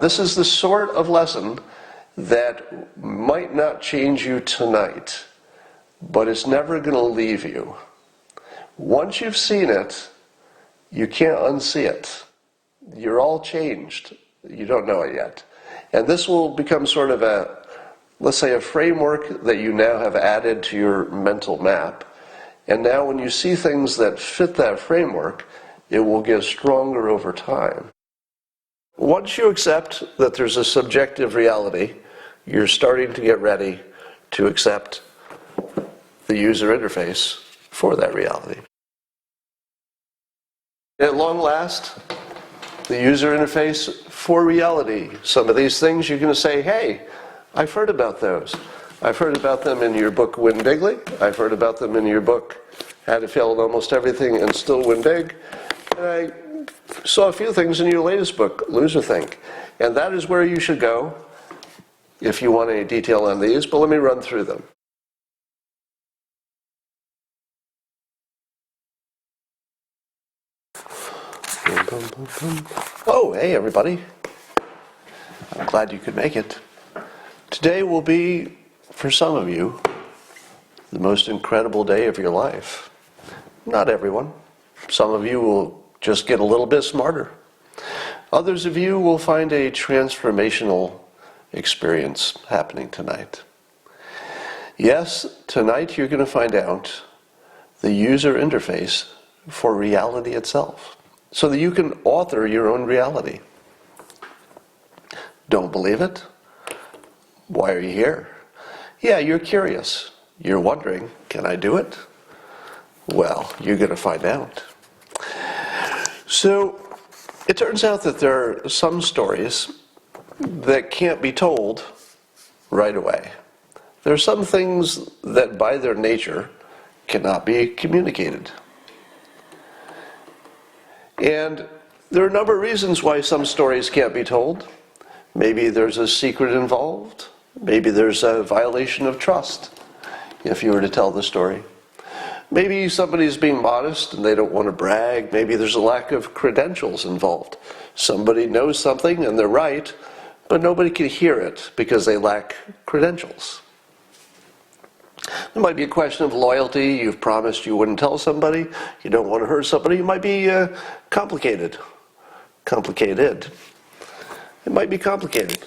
This is the sort of lesson that might not change you tonight, but it's never going to leave you. Once you've seen it, you can't unsee it. You're all changed. You don't know it yet. And this will become sort of a, let's say, a framework that you now have added to your mental map. And now when you see things that fit that framework, it will get stronger over time. Once you accept that there's a subjective reality, you're starting to get ready to accept the user interface for that reality. At long last, the user interface for reality. Some of these things you're going to say, hey, I've heard about those. I've heard about them in your book Win Bigly. I've heard about them in your book How to Fail at Almost Everything and Still Win Big. And I saw a few things in your latest book, Lose or Think. And that is where you should go if you want any detail on these, but let me run through them. Oh, hey everybody. I'm glad you could make it. Today will be, for some of you, the most incredible day of your life. Not everyone. Some of you will just get a little bit smarter. Others of you will find a transformational experience happening tonight. Yes, tonight you're going to find out the user interface for reality itself, so that you can author your own reality. Don't believe it? Why are you here? Yeah, you're curious. You're wondering, can I do it? Well, you're going to find out. So, it turns out that there are some stories that can't be told right away. There are some things that by their nature cannot be communicated. And there are a number of reasons why some stories can't be told. Maybe there's a secret involved. Maybe there's a violation of trust if you were to tell the story. Maybe somebody's being modest and they don't want to brag. Maybe there's a lack of credentials involved. Somebody knows something and they're right, but nobody can hear it because they lack credentials. There might be a question of loyalty. You've promised you wouldn't tell somebody. You don't want to hurt somebody. It might be complicated. Complicated. It might be complicated.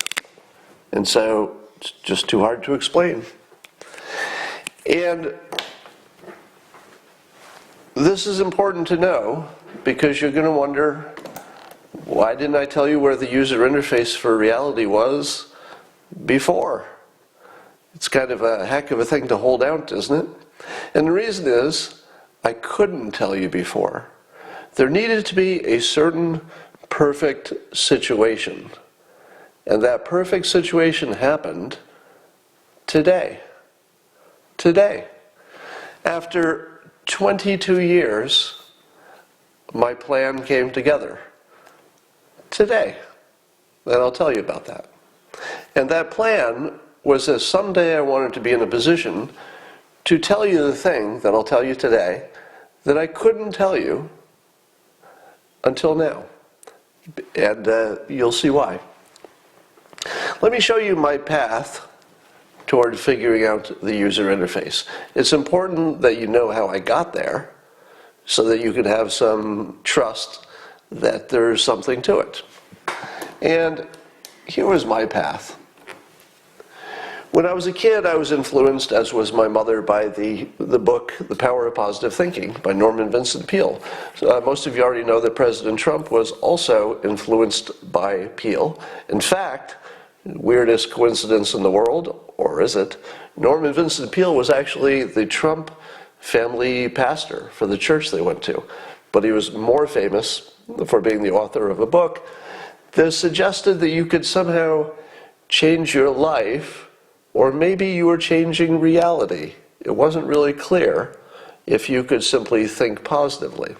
And so it's just too hard to explain. And this is important to know because you're going to wonder, why didn't I tell you where the user interface for reality was before? It's kind of a heck of a thing to hold out, isn't it? And the reason is, I couldn't tell you before. There needed to be a certain perfect situation. And that perfect situation happened today. Today. After 22 years, my plan came together. Today. And I'll tell you about that. And that plan was that someday I wanted to be in a position to tell you the thing that I'll tell you today that I couldn't tell you until now. And you'll see why. Let me show you my path toward figuring out the user interface. It's important that you know how I got there so that you can have some trust that there's something to it. And here was my path. When I was a kid, I was influenced, as was my mother, by the book The Power of Positive Thinking by Norman Vincent Peale. So, most of you already know that President Trump was also influenced by Peale. In fact, weirdest coincidence in the world, or is it? Norman Vincent Peale was actually the Trump family pastor for the church they went to. But he was more famous for being the author of a book that suggested that you could somehow change your life, or maybe you were changing reality. It wasn't really clear if you could simply think positively.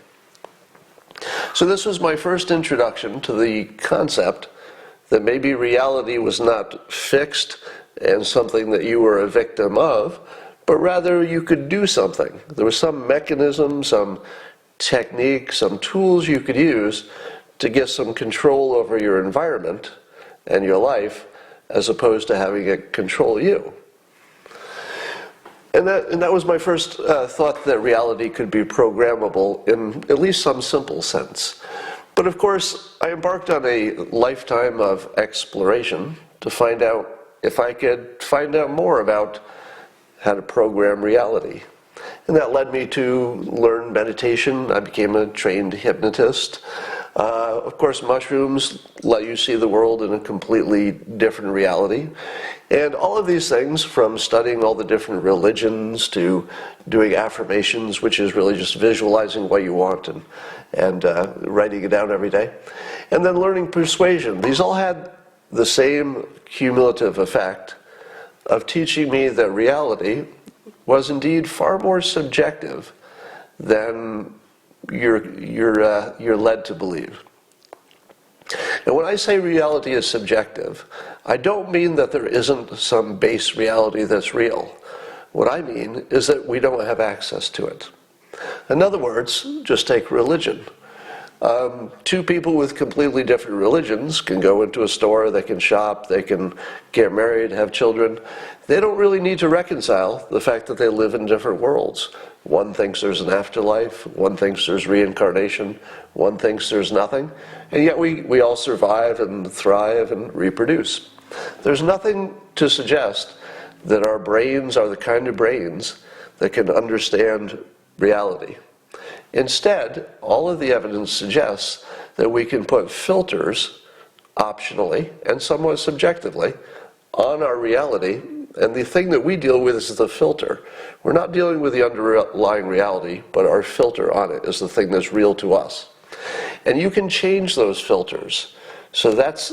So this was my first introduction to the concept that maybe reality was not fixed and something that you were a victim of, but rather you could do something. There was some mechanism, some technique, some tools you could use to get some control over your environment and your life, as opposed to having it control you. And that was my first thought, that reality could be programmable in at least some simple sense. But of course, I embarked on a lifetime of exploration to find out if I could find out more about how to program reality. And that led me to learn meditation. I became a trained hypnotist. Of course, mushrooms let you see the world in a completely different reality. And all of these things, from studying all the different religions to doing affirmations, which is really just visualizing what you want and writing it down every day, and then learning persuasion, these all had the same cumulative effect of teaching me that reality was indeed far more subjective than you're led to believe. And when I say reality is subjective, I don't mean that there isn't some base reality that's real. What I mean is that we don't have access to it. In other words, just take religion. Two people with completely different religions can go into a store, they can shop, they can get married, have children. They don't really need to reconcile the fact that they live in different worlds. One thinks there's an afterlife, one thinks there's reincarnation, one thinks there's nothing, and yet we all survive and thrive and reproduce. There's nothing to suggest that our brains are the kind of brains that can understand reality. Instead, all of the evidence suggests that we can put filters, optionally and somewhat subjectively, on our reality, and the thing that we deal with is the filter. We're not dealing with the underlying reality, but our filter on it is the thing that's real to us. And you can change those filters, so that's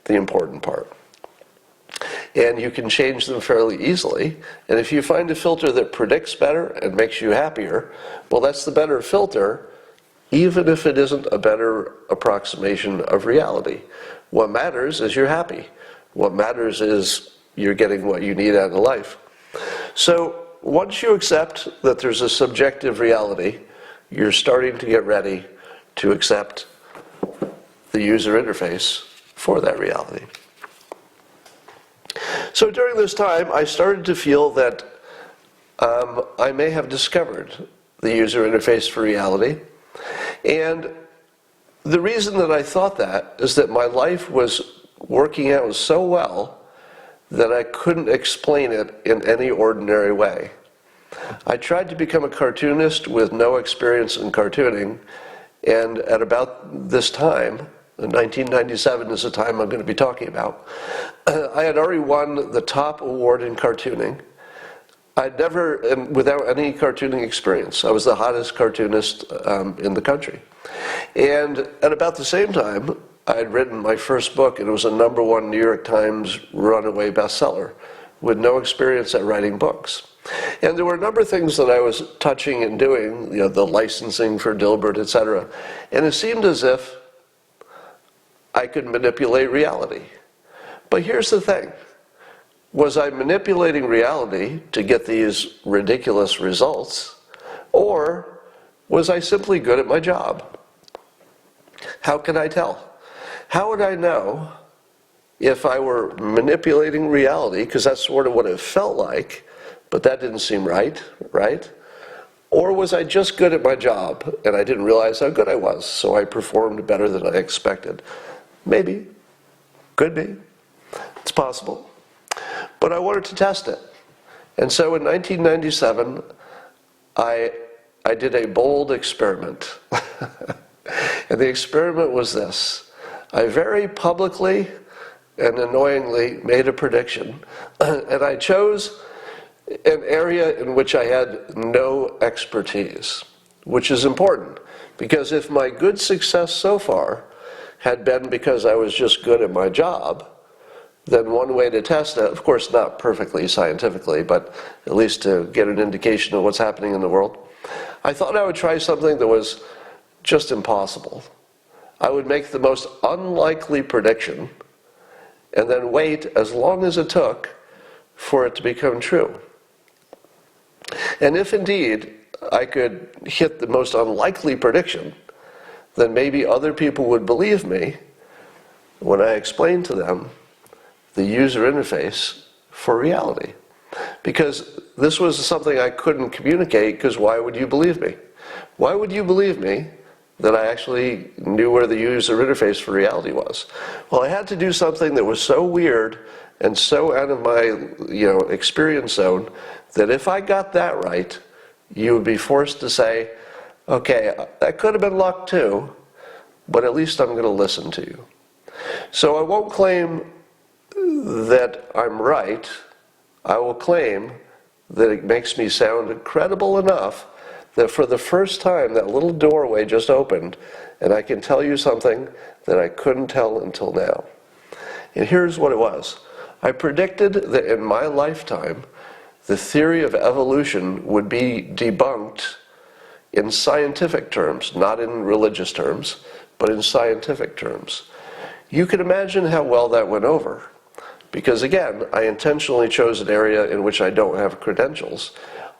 the important part. And you can change them fairly easily. And if you find a filter that predicts better and makes you happier, well, that's the better filter, even if it isn't a better approximation of reality. What matters is you're happy. What matters is you're getting what you need out of life. So once you accept that there's a subjective reality, you're starting to get ready to accept the user interface for that reality. So during this time, I started to feel that I may have discovered the user interface for reality. And the reason that I thought that is that my life was working out so well that I couldn't explain it in any ordinary way. I tried to become a cartoonist with no experience in cartooning, and at about this time, 1997 is the time I'm going to be talking about, I had already won the top award in cartooning. I'd never, without any cartooning experience, I was the hottest cartoonist in the country. And at about the same time, I had written my first book, and it was a #1 New York Times runaway bestseller, with no experience at writing books. And there were a number of things that I was touching and doing, the licensing for Dilbert, etc. And it seemed as if I could manipulate reality. But here's the thing. Was I manipulating reality to get these ridiculous results? Or was I simply good at my job? How can I tell? How would I know if I were manipulating reality, because that's sort of what it felt like, but that didn't seem right? Or was I just good at my job and I didn't realize how good I was, so I performed better than I expected? Maybe. Could be. It's possible. But I wanted to test it. And so in 1997, I did a bold experiment. And the experiment was this. I very publicly and annoyingly made a prediction. And I chose an area in which I had no expertise, which is important. Because if my good success so far had been because I was just good at my job, then one way to test it, of course not perfectly scientifically, but at least to get an indication of what's happening in the world, I thought I would try something that was just impossible. I would make the most unlikely prediction and then wait as long as it took for it to become true. And if indeed I could hit the most unlikely prediction, then maybe other people would believe me, when I explained to them the user interface for reality. Because this was something I couldn't communicate, because why would you believe me? Why would you believe me that I actually knew where the user interface for reality was? Well, I had to do something that was so weird and so out of my experience zone that if I got that right, you would be forced to say, okay, that could have been luck too, but at least I'm going to listen to you. So I won't claim that I'm right. I will claim that it makes me sound credible enough that for the first time that little doorway just opened and I can tell you something that I couldn't tell until now. And here's what it was. I predicted that in my lifetime the theory of evolution would be debunked in scientific terms, not in religious terms, but in scientific terms. You can imagine how well that went over. Because again, I intentionally chose an area in which I don't have credentials.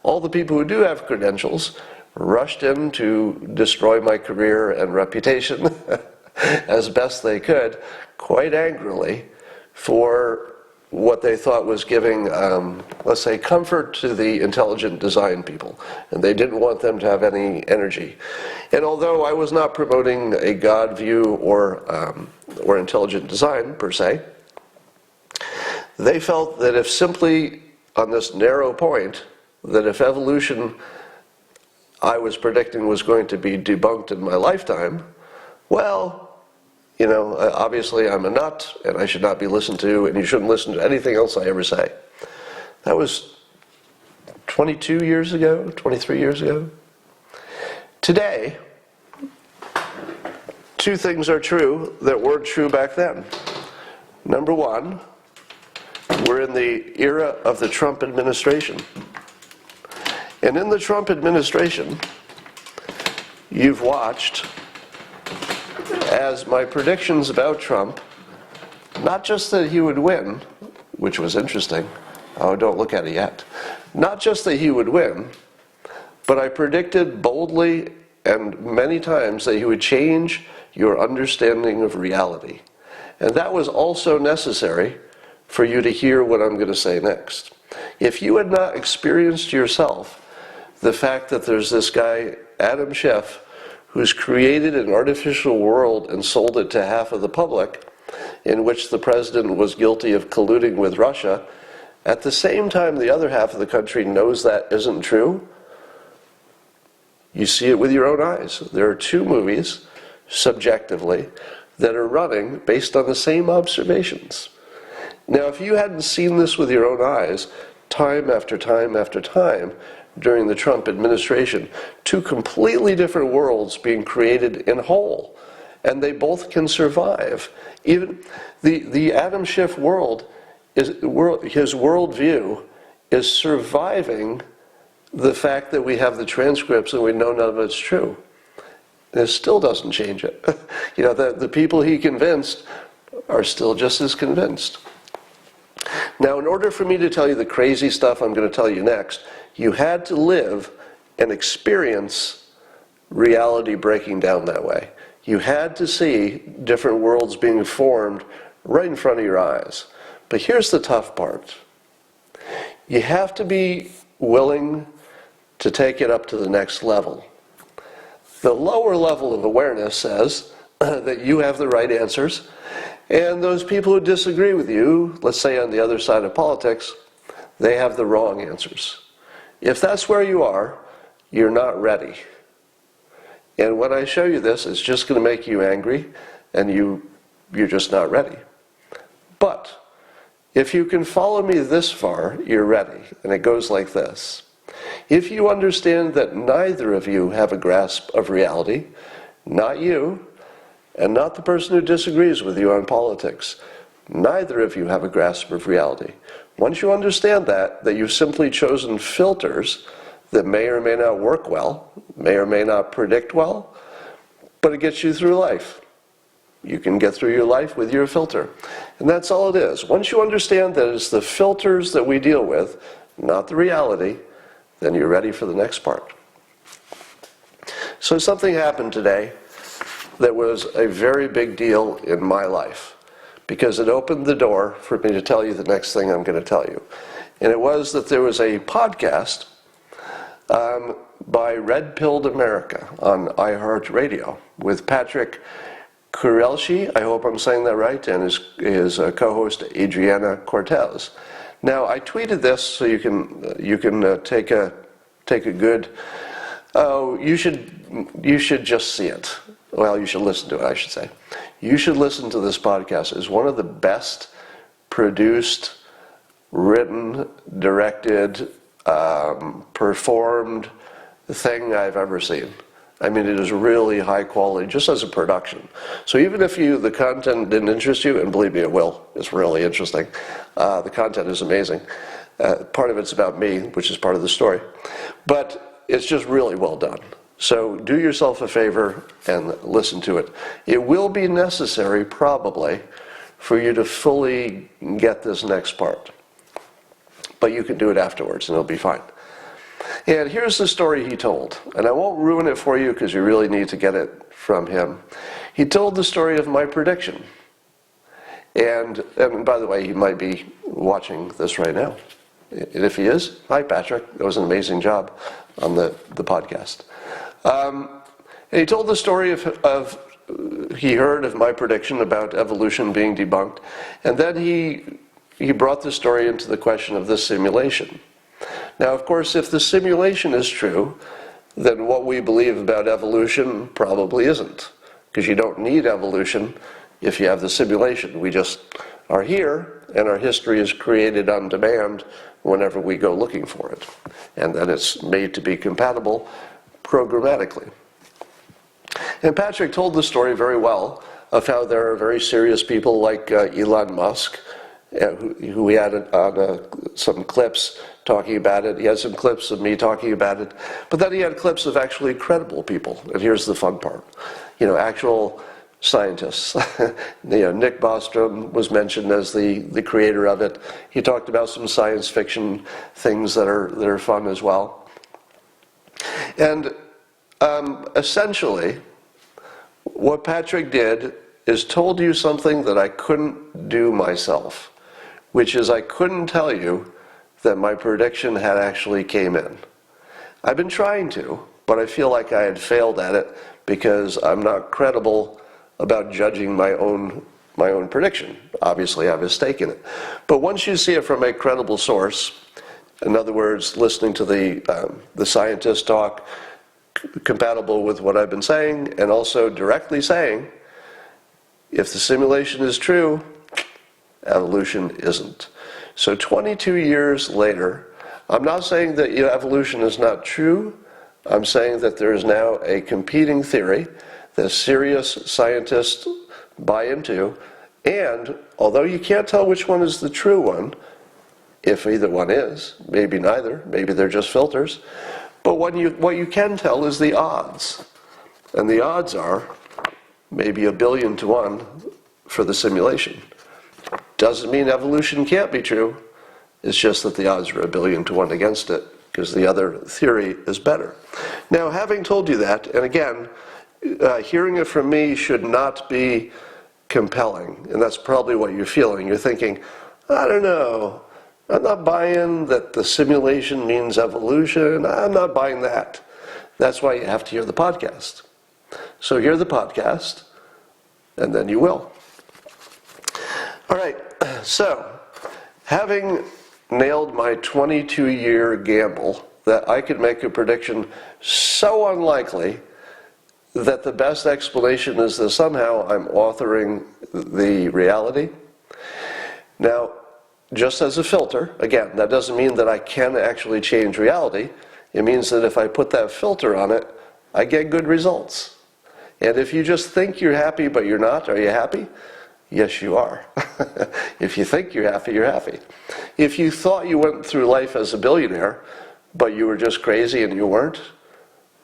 All the people who do have credentials rushed in to destroy my career and reputation as best they could, quite angrily, for what they thought was giving, let's say, comfort to the intelligent design people. And they didn't want them to have any energy. And although I was not promoting a God view or intelligent design, per se, they felt that if simply on this narrow point, that if evolution I was predicting was going to be debunked in my lifetime, well, obviously I'm a nut and I should not be listened to, and you shouldn't listen to anything else I ever say. That was 22 years ago, 23 years ago. Today, two things are true that weren't true back then. Number one, we're in the era of the Trump administration. And in the Trump administration, you've watched as my predictions about Trump, not just that he would win, which was interesting, oh, don't look at it yet, not just that he would win, but I predicted boldly and many times that he would change your understanding of reality. And that was also necessary for you to hear what I'm going to say next. If you had not experienced yourself the fact that there's this guy, Adam Schiff, who's created an artificial world and sold it to half of the public, in which the president was guilty of colluding with Russia, at the same time the other half of the country knows that isn't true, you see it with your own eyes. There are two movies, subjectively, that are running based on the same observations. Now, if you hadn't seen this with your own eyes, time after time after time, during the Trump administration, two completely different worlds being created in whole, and they both can survive. Even the Adam Schiff world, his worldview is surviving the fact that we have the transcripts and we know none of it's true. And it still doesn't change it. The people he convinced are still just as convinced. Now, in order for me to tell you the crazy stuff I'm going to tell you next, you had to live and experience reality breaking down that way. You had to see different worlds being formed right in front of your eyes. But here's the tough part. You have to be willing to take it up to the next level. The lower level of awareness says that you have the right answers, and those people who disagree with you, let's say on the other side of politics, they have the wrong answers. If that's where you are, you're not ready. And when I show you this, it's just going to make you angry, and you're just not ready. But if you can follow me this far, you're ready. And it goes like this. If you understand that neither of you have a grasp of reality, not you, and not the person who disagrees with you on politics, neither of you have a grasp of reality. Once you understand that you've simply chosen filters that may or may not work well, may or may not predict well, but it gets you through life. You can get through your life with your filter. And that's all it is. Once you understand that it's the filters that we deal with, not the reality, then you're ready for the next part. So something happened today that was a very big deal in my life. because it opened the door for me to tell you the next thing I'm going to tell you. And it was that there was a podcast by Red Pilled America on iHeartRadio with Patrick Kurelshi, I hope I'm saying that right, and his co-host Adriana Cortez. Now, I tweeted this so you can take a good. Oh, you should just see it. Well, you should listen to it, I should say. You should listen to this podcast. It's one of the best produced, written, directed, performed thing I've ever seen. I mean, it is really high quality, just as a production. So even if the content didn't interest you, and believe me, it will. It's really interesting. The content is amazing. Part of it's about me, which is part of the story. But it's just really well done. So do yourself a favor and listen to it. It will be necessary, probably, for you to fully get this next part. But you can do it afterwards, and it'll be fine. And here's the story he told. And I won't ruin it for you because you really need to get it from him. He told the story of my prediction. And by the way, he might be watching this right now. And if he is, hi Patrick, that was an amazing job on the podcast. And he told the story of he heard of my prediction about evolution being debunked. And then he brought the story into the question of the simulation. Now, of course, if the simulation is true, then what we believe about evolution probably isn't, because you don't need evolution if you have the simulation. We just are here, and our history is created on demand whenever we go looking for it. And then it's made to be compatible programmatically. And Patrick told the story very well of how there are very serious people like Elon Musk, who we had on some clips talking about it. He had some clips of me talking about it. But then he had clips of actually credible people. And here's the fun part. Actual scientists. Nick Bostrom was mentioned as the creator of it. He talked about some science fiction things that are fun as well. And essentially, what Patrick did is told you something that I couldn't do myself, which is I couldn't tell you that my prediction had actually came in. I've been trying to, but I feel like I had failed at it because I'm not credible about judging my own prediction. Obviously, I have a stake in it. But once you see it from a credible source, in other words, listening to the scientist talk, compatible with what I've been saying, and also directly saying, if the simulation is true, evolution isn't. So 22 years later, I'm not saying that evolution is not true. I'm saying that there is now a competing theory that serious scientists buy into. And although you can't tell which one is the true one, if either one is, maybe neither, maybe they're just filters, but what you can tell is the odds. And the odds are maybe 1 billion to 1 for the simulation. Doesn't mean evolution can't be true. It's just that the odds are 1 billion to 1 against it, because the other theory is better. Now, having told you that, and again, hearing it from me should not be compelling, and that's probably what you're feeling. You're thinking, I don't know, I'm not buying that the simulation means evolution. I'm not buying that. That's why you have to hear the podcast. So hear the podcast, and then you will. All right, so having nailed my 22-year gamble that I could make a prediction so unlikely that the best explanation is that somehow I'm authoring the reality. Now, just as a filter, again, that doesn't mean that I can actually change reality. It means that if I put that filter on it, I get good results. And if you just think you're happy but you're not, are you happy? Yes, you are. If you think you're happy, you're happy. If you thought you went through life as a billionaire, but you were just crazy and you weren't,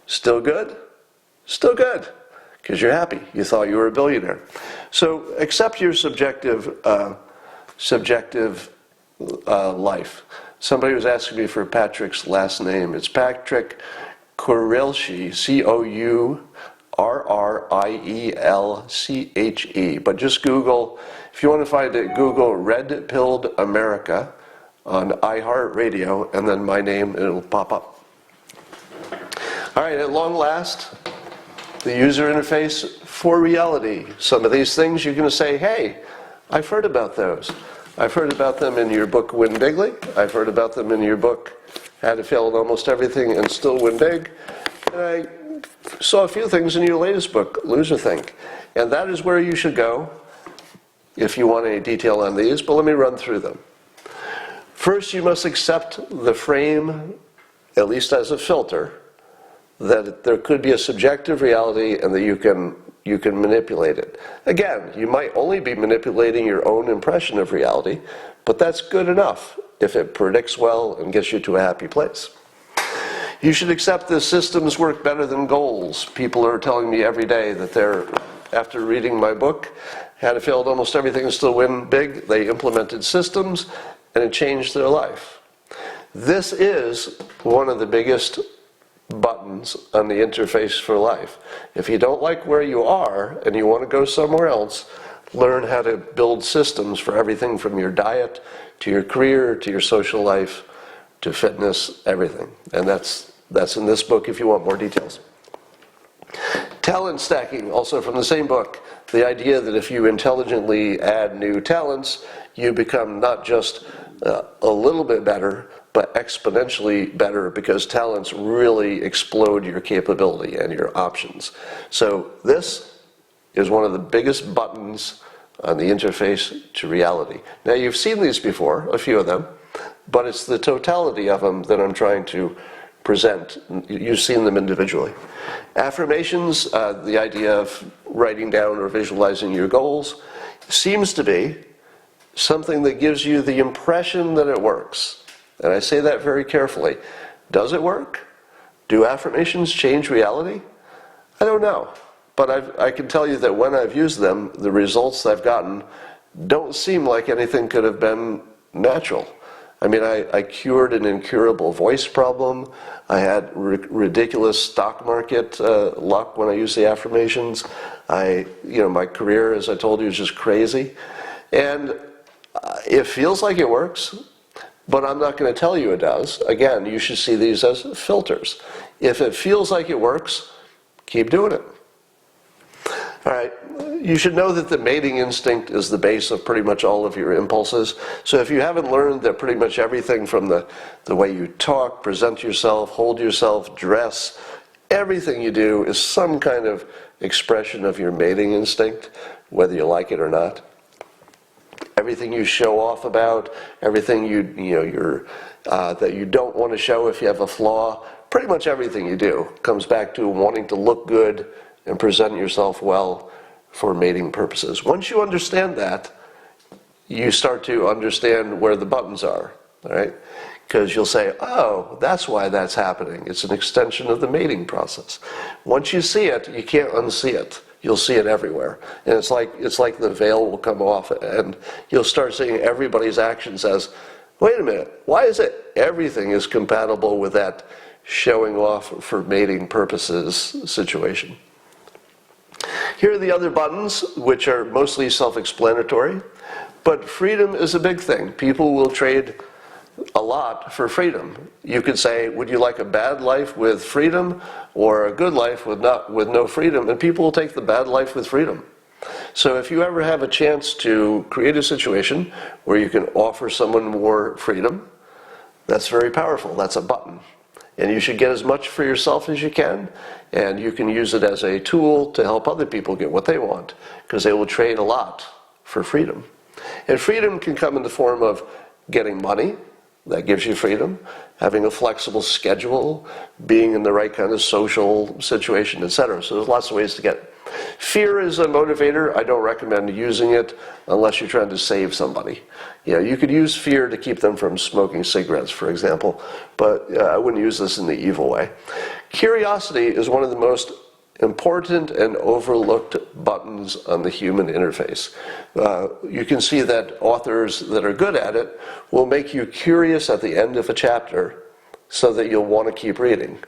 still good? Still good, because you're happy. You thought you were a billionaire. So accept your subjective life. Somebody was asking me for Patrick's last name. It's Patrick Kurelshi, RRIELCHE. But just Google, if you want to find it, Google Red Pilled America on iHeartRadio, and then my name, and it'll pop up. All right, at long last, the user interface for reality. Some of these things you're going to say, hey, I've heard about those. I've heard about them in your book, Win Bigly. I've heard about them in your book, How to Fail at Almost Everything and Still Win Big. And I saw a few things in your latest book, Loser Think. And that is where you should go if you want any detail on these, but let me run through them. First, you must accept the frame, at least as a filter, that there could be a subjective reality and that you can manipulate it. Again, you might only be manipulating your own impression of reality, but that's good enough if it predicts well and gets you to a happy place. You should accept that systems work better than goals. People are telling me every day that after reading my book, How to Fail at Almost Everything and Still Win Big, they implemented systems and it changed their life. This is one of the biggest buttons on the interface for life. If you don't like where you are and you want to go somewhere else, learn how to build systems for everything from your diet to your career to your social life to fitness, everything. And that's in this book if you want more details. Talent stacking, also from the same book. The idea that if you intelligently add new talents, you become not just a little bit better, but exponentially better, because talents really explode your capability and your options. So this is one of the biggest buttons on the interface to reality. Now you've seen these before, a few of them, but it's the totality of them that I'm trying to present. You've seen them individually. Affirmations, the idea of writing down or visualizing your goals, seems to be something that gives you the impression that it works. And I say that very carefully. Does it work? Do affirmations change reality? I don't know. But I can tell you that when I've used them, the results I've gotten don't seem like anything could have been natural. I mean, I cured an incurable voice problem. I had ridiculous stock market luck when I used the affirmations. My career, as I told you, is just crazy. And it feels like it works. But I'm not going to tell you it does. Again, you should see these as filters. If it feels like it works, keep doing it. All right, you should know that the mating instinct is the base of pretty much all of your impulses. So if you haven't learned that pretty much everything from the way you talk, present yourself, hold yourself, dress, everything you do is some kind of expression of your mating instinct, whether you like it or not. Everything you show off about, everything that you don't want to show if you have a flaw, pretty much everything you do comes back to wanting to look good and present yourself well for mating purposes. Once you understand that, you start to understand where the buttons are, all right? Because you'll say, oh, that's why that's happening. It's an extension of the mating process. Once you see it, you can't unsee it. You'll see it everywhere. And it's like the veil will come off and you'll start seeing everybody's actions as, wait a minute, why is it everything is compatible with that showing off for mating purposes situation? Here are the other buttons, which are mostly self-explanatory, but freedom is a big thing. People will trade a lot for freedom. You could say, would you like a bad life with freedom or a good life with no freedom? And people will take the bad life with freedom. So if you ever have a chance to create a situation where you can offer someone more freedom, that's very powerful. That's a button. And you should get as much for yourself as you can, and you can use it as a tool to help other people get what they want, because they will trade a lot for freedom. And freedom can come in the form of getting money. That gives you freedom. Having a flexible schedule, being in the right kind of social situation, etc. So there's lots of ways to get it. Fear is a motivator. I don't recommend using it unless you're trying to save somebody. You could use fear to keep them from smoking cigarettes, for example, but I wouldn't use this in the evil way. Curiosity is one of the most important and overlooked buttons on the human interface. You can see that authors that are good at it will make you curious at the end of a chapter so that you'll want to keep reading.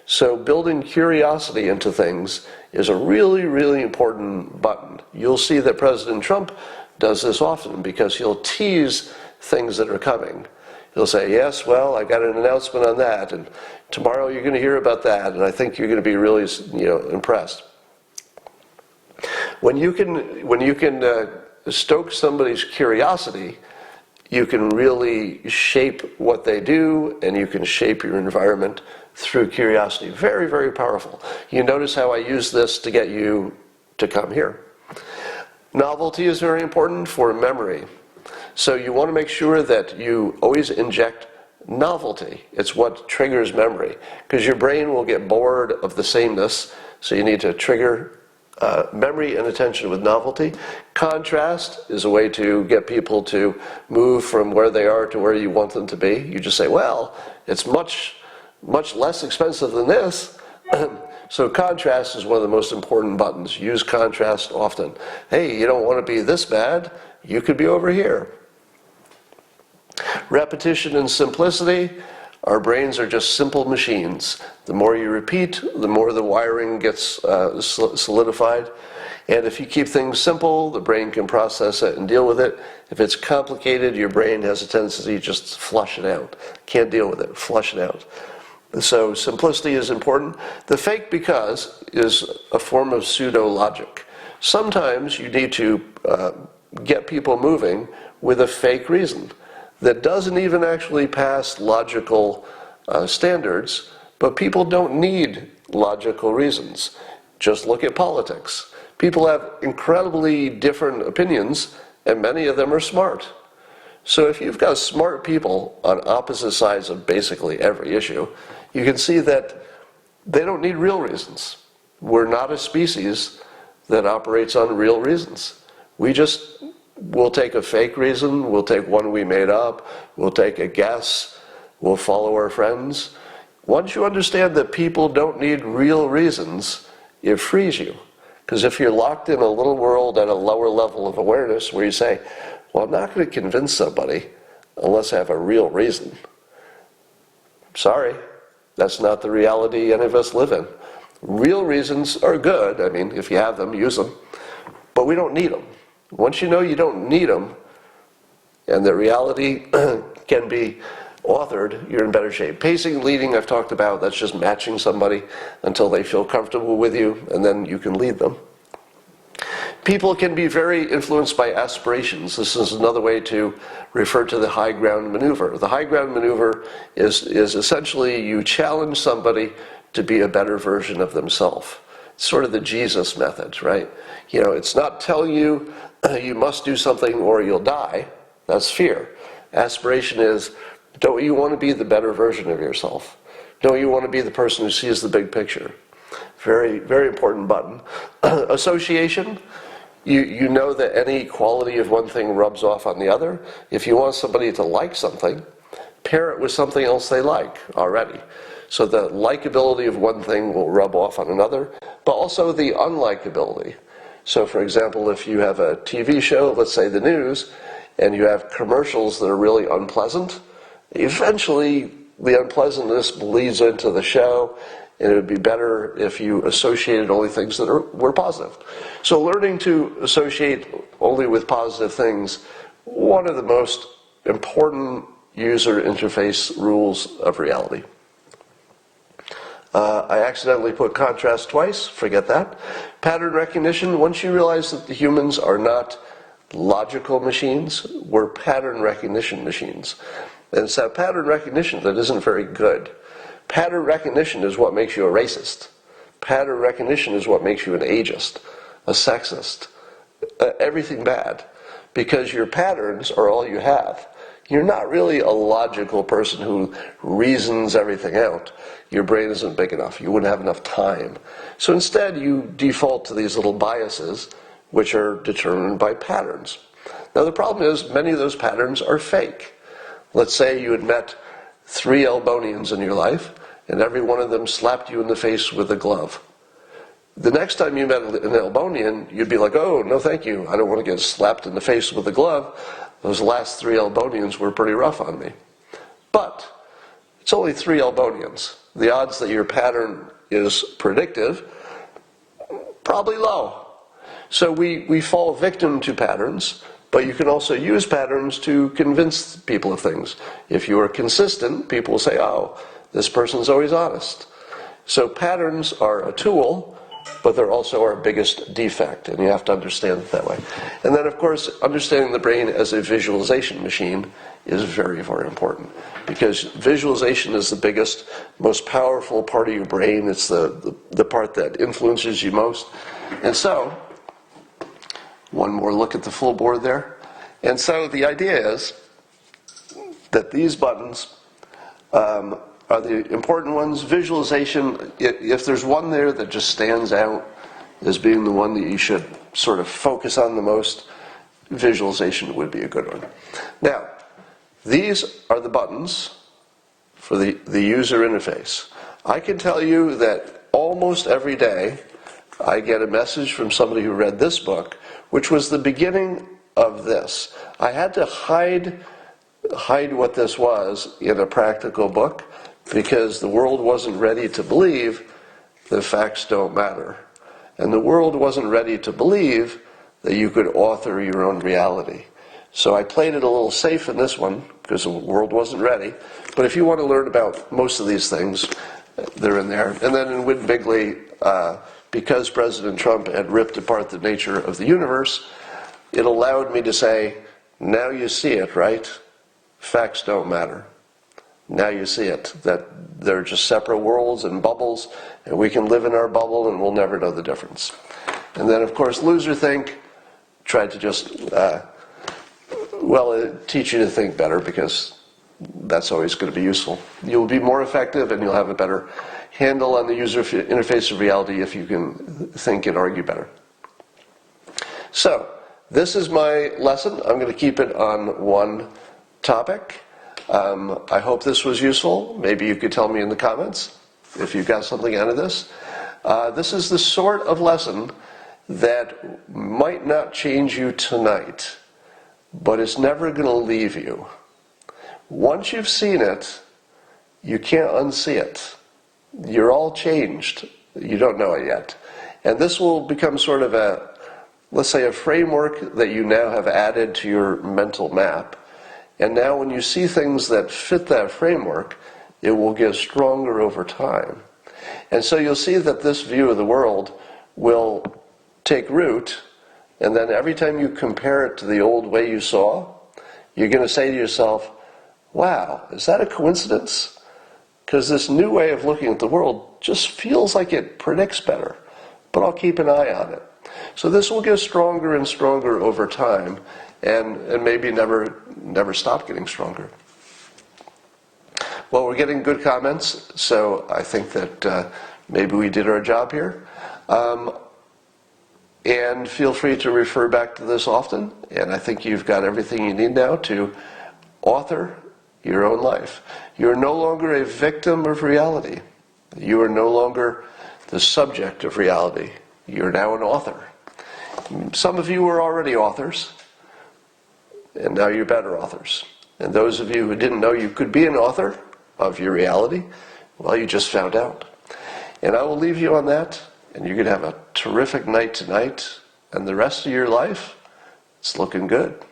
So building curiosity into things is a really, really important button. You'll see that President Trump does this often because he'll tease things that are coming. He'll say, yes, well, I got an announcement on that, and tomorrow you're going to hear about that, and I think you're going to be really, impressed. When you can stoke somebody's curiosity, you can really shape what they do, and you can shape your environment through curiosity. Very, very powerful. You notice how I use this to get you to come here. Novelty is very important for memory. So you want to make sure that you always inject novelty. It's what triggers memory, because your brain will get bored of the sameness, so you need to trigger memory and attention with novelty. Contrast is a way to get people to move from where they are to where you want them to be. You just say, well, it's much less expensive than this. So contrast is one of the most important buttons. Use contrast often. Hey, you don't want to be this bad. You could be over here. Repetition and simplicity. Our brains are just simple machines. The more you repeat, the more the wiring gets solidified. And if you keep things simple, the brain can process it and deal with it. If it's complicated, your brain has a tendency to just flush it out. Can't deal with it, flush it out. So simplicity is important. The fake because is a form of pseudo-logic. Sometimes you need to get people moving with a fake reason that doesn't even actually pass logical standards, but people don't need logical reasons. Just look at politics. People have incredibly different opinions, and many of them are smart. So if you've got smart people on opposite sides of basically every issue, you can see that they don't need real reasons. We're not a species that operates on real reasons. We'll take a fake reason, we'll take one we made up, we'll take a guess, we'll follow our friends. Once you understand that people don't need real reasons, it frees you. Because if you're locked in a little world at a lower level of awareness where you say, well, I'm not going to convince somebody unless I have a real reason. Sorry, that's not the reality any of us live in. Real reasons are good. I mean, if you have them, use them. But we don't need them. Once you know you don't need them, and that reality can be authored, you're in better shape. Pacing and leading, I've talked about. That's just matching somebody until they feel comfortable with you, and then you can lead them. People can be very influenced by aspirations. This is another way to refer to the high ground maneuver. The high ground maneuver is essentially you challenge somebody to be a better version of themselves. It's sort of the Jesus method, right? It's not telling you you must do something or you'll die. That's fear. Aspiration is, don't you want to be the better version of yourself? Don't you want to be the person who sees the big picture? Very, very important button. Association. You know that any quality of one thing rubs off on the other. If you want somebody to like something, pair it with something else they like already. So the likability of one thing will rub off on another, but also the unlikability. So for example, if you have a TV show, let's say the news, and you have commercials that are really unpleasant, eventually the unpleasantness bleeds into the show, and it would be better if you associated only things that were positive. So learning to associate only with positive things, one of the most important user interface rules of reality. I accidentally put contrast twice, forget that. Pattern recognition, once you realize that the humans are not logical machines, we're pattern recognition machines. And it's that pattern recognition that isn't very good. Pattern recognition is what makes you a racist. Pattern recognition is what makes you an ageist, a sexist, everything bad. Because your patterns are all you have. You're not really a logical person who reasons everything out. Your brain isn't big enough. You wouldn't have enough time. So instead, you default to these little biases, which are determined by patterns. Now the problem is, many of those patterns are fake. Let's say you had met 3 Elbonians in your life, and every one of them slapped you in the face with a glove. The next time you met an Elbonian, you'd be like, oh, no thank you. I don't want to get slapped in the face with a glove. Those last 3 Elbonians were pretty rough on me. But it's only 3 Elbonians. The odds that your pattern is predictive, probably low. So we fall victim to patterns, but you can also use patterns to convince people of things. If you are consistent, people will say, oh, this person's always honest. So patterns are a tool, but they're also our biggest defect, and you have to understand it that way. And then, of course, understanding the brain as a visualization machine is very, very important, because visualization is the biggest, most powerful part of your brain. It's the part that influences you most. And so, one more look at the full board there. And so the idea is that these buttons are the important ones. Visualization, if there's one there that just stands out as being the one that you should sort of focus on the most, visualization would be a good one. Now, these are the buttons for the user interface. I can tell you that almost every day I get a message from somebody who read this book, which was the beginning of this. I had to hide what this was in a practical book, because the world wasn't ready to believe that facts don't matter. And the world wasn't ready to believe that you could author your own reality. So I played it a little safe in this one, because the world wasn't ready. But if you want to learn about most of these things, they're in there. And then in Win Bigly, because President Trump had ripped apart the nature of the universe, it allowed me to say, now you see it, right? Facts don't matter. Now you see it, that they're just separate worlds and bubbles, and we can live in our bubble and we'll never know the difference. And then, of course, Loserthink tried to just, teach you to think better, because that's always going to be useful. You'll be more effective and you'll have a better handle on the user interface of reality if you can think and argue better. So, this is my lesson. I'm going to keep it on one topic. I hope this was useful. Maybe you could tell me in the comments if you got something out of this. This is the sort of lesson that might not change you tonight, but it's never going to leave you. Once you've seen it, you can't unsee it. You're all changed. You don't know it yet. And this will become sort of let's say a framework that you now have added to your mental map. And now when you see things that fit that framework, it will get stronger over time. And so you'll see that this view of the world will take root, and then every time you compare it to the old way you saw, you're going to say to yourself, wow, is that a coincidence? Because this new way of looking at the world just feels like it predicts better, but I'll keep an eye on it. So this will get stronger and stronger over time, and maybe never stop getting stronger. Well, we're getting good comments, so I think that maybe we did our job here. And feel free to refer back to this often, and I think you've got everything you need now to author your own life. You're no longer a victim of reality. You are no longer the subject of reality. You're now an author. Some of you were already authors, and now you're better authors. And those of you who didn't know you could be an author of your reality, well, you just found out. And I will leave you on that, and you can have a terrific night tonight, and the rest of your life, it's looking good.